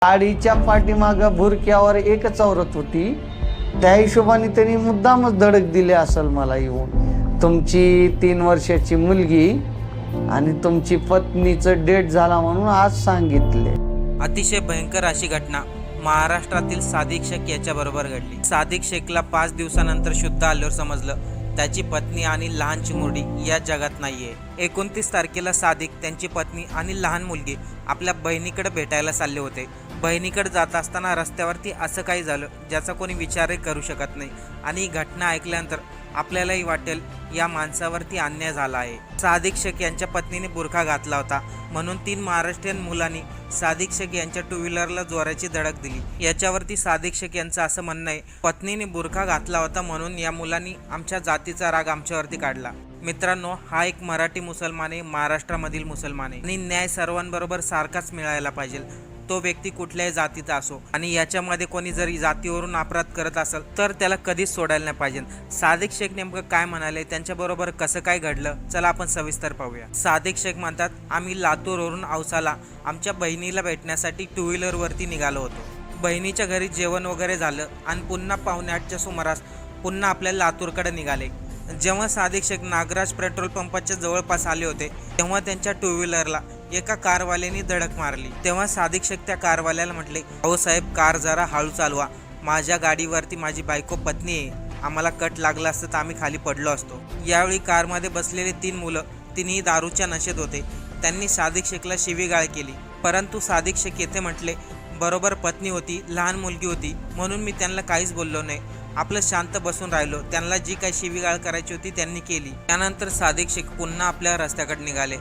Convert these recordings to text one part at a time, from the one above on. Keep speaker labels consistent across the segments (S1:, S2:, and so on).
S1: गाडीच्या पाठीमागं बुरक्यावर एकच औरत होती. त्या हिशोबाने त्यांनी मुद्दामच धडक दिली असेल मला येऊन. तुमची 3 वर्षाची मुलगी आणि तुमची पत्नीचं डेट झाला म्हणून आज सांगितले.
S2: अतिशय भयंकर अशी घटना महाराष्ट्रातील सादिक शेख याच्याबरोबर घडली. सादिक शेखला 5 दिवसानंतर शुद्ध आल्यावर समजलं त्याची पत्नी आणि लहान चिमुरडी या जगात नाहीये. 29 तारखेला सादिक, त्यांची पत्नी आणि लहान मुलगी आपल्या बहिणीकडे भेटायला चालले होते. बहिणीकडे जात असताना रस्त्यावरती असं काही झालं ज्याचा कोणी विचारही करू शकत नाही. आणि ही घटना ऐकल्यानंतर आपल्यालाही वाटेल या माणसावरती अन्याय झाला आहे. सादिक शेख यांच्या पत्नीने बुरखा घातला होता म्हणून 3 महाराष्ट्रीयन मुलांनी सादिक शेख यांच्या 2 व्हीलरला जोराची धडक दिली. याच्यावरती सादिक शेख यांचं असं म्हणणं आहे, पत्नीने बुरखा घातला होता म्हणून या मुलांनी आमच्या जातीचा राग आमच्यावरती काढला. मित्रांनो, हा एक मराठी मुसलमान आहे, महाराष्ट्रामधील मुसलमान आहे आणि न्याय सर्वांबरोबर सारखाच मिळायला पाहिजे. तो व्यक्ती कुठल्याही जातीचा असो आणि याच्यामध्ये कोणी जरी जातीवरून अपराध करत असेल तर त्याला कधीच सोडायला नाही पाहिजे. सादिक शेख नेमकं काय म्हणाले, त्यांच्याबरोबर कसं काय घडलं, चला आपण सविस्तर पाहूया. सादिक शेख म्हणतात, आम्ही लातूरवरून औसाला आमच्या बहिणीला भेटण्यासाठी 2 व्हीलरवरती निघालो होतो. बहिणीच्या घरी जेवण वगैरे झालं आणि पुन्हा 7:45च्या सुमारास पुन्हा आपल्या लातूरकडे निघाले. जेव्हा सादिक शेख नागराज पेट्रोल पंपाच्या जवळपास आले होते तेव्हा त्यांच्या 2 व्हीलरला एका कारवाल्याने धडक मारली. तेव्हा सादिक शेख त्या कारवाल्याला म्हटले, अहो साहेब, कार जरा हळू चालवा, माझ्या गाडीवरती माझी बायको पत्नी आहे, आम्हाला कट लागला असतं तर आम्ही खाली पडलो असतो. यावेळी कारमध्ये बसलेले 3 मुलं तिन्ही दारूच्या नशेत होते. त्यांनी सादिक शेखला शिवीगाळ केली, परंतु सादिक शेख येथे म्हटले, बरोबर पत्नी होती, लहान मुलगी होती म्हणून मी त्यांना काहीच बोललो नाही, आपलं शांत बसून राहिलो. त्यांना जी काही शिवीगाळ करायची होती त्यांनी केली. त्यानंतर सादिक शेख पुन्हा आपल्या रस्त्याकडे निघाले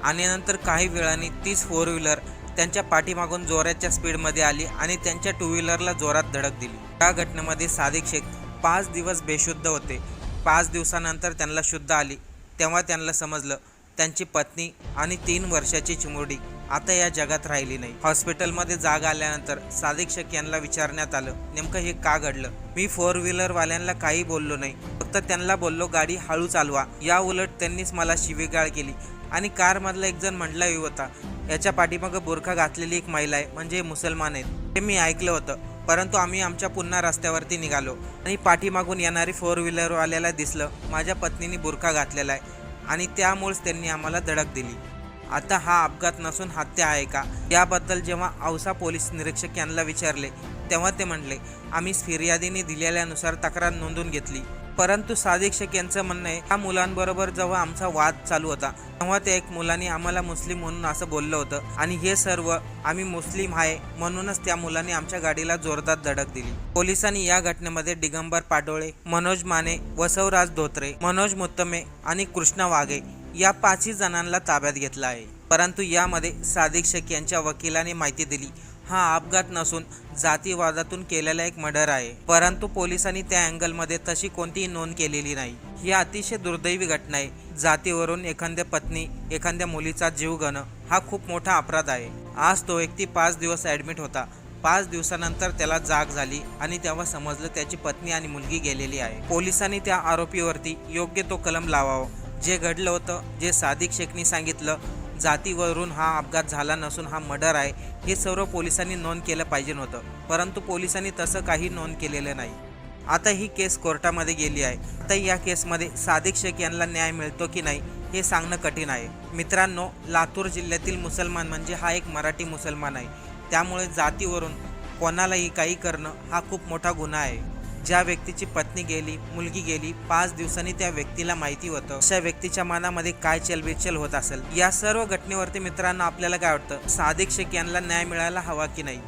S2: आणि नंतर काही वेळाने 30 4 व्हीलर त्यांच्या पाठीमागून जोराच्या स्पीडमध्ये आली आणि त्यांच्या 2 व्हीलरला जोरात धडक दिली. या घटनेमध्ये सादिक शेख 5 दिवस बेशुद्ध होते. 5 दिवसानंतर त्यांना शुद्ध आली. तेव्हा त्यांना समजलं त्यांची पत्नी आणि 3 वर्षाची चिमुरडी आता या जगात राहिली नाही. हॉस्पिटलमध्ये जाग आल्यानंतर सादिक शेख यांना विचारण्यात आलं, नेमकं हे का घडलं. मी 4 व्हीलरवाल्यांना काही बोललो नाही, फक्त त्यांना बोललो गाडी हळू चालवा. या उलट त्यांनीच मला शिवीगाळ केली आणि कारमधला एक जण म्हटला होता, याच्या पाठीमागं बुरखा घातलेली एक महिला आहे, म्हणजे मुसलमान आहेत. हे मी ऐकलं होतं, परंतु आम्ही आमच्या पुन्हा रस्त्यावरती निघालो आणि पाठीमागून येणारी 4 व्हीलरवाल्याला दिसलं माझ्या पत्नीने बुरखा घातलेला आहे आणि त्यामुळेच त्यांनी आम्हाला धडक दिली. आता हा अपघात नसून हत्या आहे का, याबद्दल जेव्हा औसा पोलीस निरीक्षक यांना विचारले तेव्हा ते म्हणले, आम्ही फिर्यादीने दिलेल्यानुसार तक्रार नोंदवून घेतली. परंतु सादिक शेख यांचं म्हणणं आहे, या मुलांबरोबर जेव्हा आमचा वाद चालू होता तेव्हा त्या एक मुलांनी आम्हाला मुस्लिम म्हणून असं बोललं होतं आणि हे सर्व आम्ही मुस्लिम आहे म्हणूनच त्या मुलांनी आमच्या गाडीला जोरदार धडक दिली. पोलिसांनी या घटनेमध्ये दिगंबर पाटोळे, मनोज माने, वसवराज धोत्रे, मनोज मुत्तमे आणि कृष्णा वाघे या 5 जणांना ताब्यात घेतला आहे. परंतु यामध्ये सादिक शेख यांच्या वकिलाने माहिती दिली, हा अपघात नसून जातीवादातून केलेला एक मर्डर आहे. परंतु पोलिसांनी त्या अँगलमध्ये तशी कोणतीही नोंद केलेली नाही. ही अतिशय दुर्दैवी घटना आहे. जातीवरून एखाद्या पत्नी, एखाद्या मुलीचा जीव घेणं हा खूप मोठा अपराध आहे. आज तो व्यक्ती 5 दिवस ॲडमिट होता. 5 दिवसानंतर त्याला जाग झाली आणि तेव्हा समजलं त्याची पत्नी आणि मुलगी गेलेली आहे. पोलिसांनी त्या आरोपीवरती योग्य तो कलम लावावा. जे घडलं होतं, जे सादिक शेखनी सांगितलं, जातीवरून हा अपघात झाला नसून हा मर्डर आहे, हे सर्व पोलिसांनी नोंद केलं पाहिजे होतं. परंतु पोलिसांनी तसं काही नोंद केलेलं नाही. आता ही केस कोर्टामध्ये गेली आहे. आता या केसमध्ये सादिक शेख यांना न्याय मिळतो की नाही हे सांगणं कठीण आहे. मित्रांनो, लातूर जिल्ह्यातील मुसलमान म्हणजे हा एक मराठी मुसलमान आहे. त्यामुळे जातीवरून कोणालाही काही करणं हा खूप मोठा गुन्हा आहे. ज्या व्यक्तीची पत्नी गेली, मुलगी गेली, 5 दिवसांनी त्या व्यक्तीला माहिती होतं, अशा व्यक्तीच्या मनामध्ये काय चलबिचल होत असेल. या सर्व घटनेवरती मित्रांनो आपल्याला काय वाटतं, सादिक शेख यांना न्याय मिळायला हवा की नाही.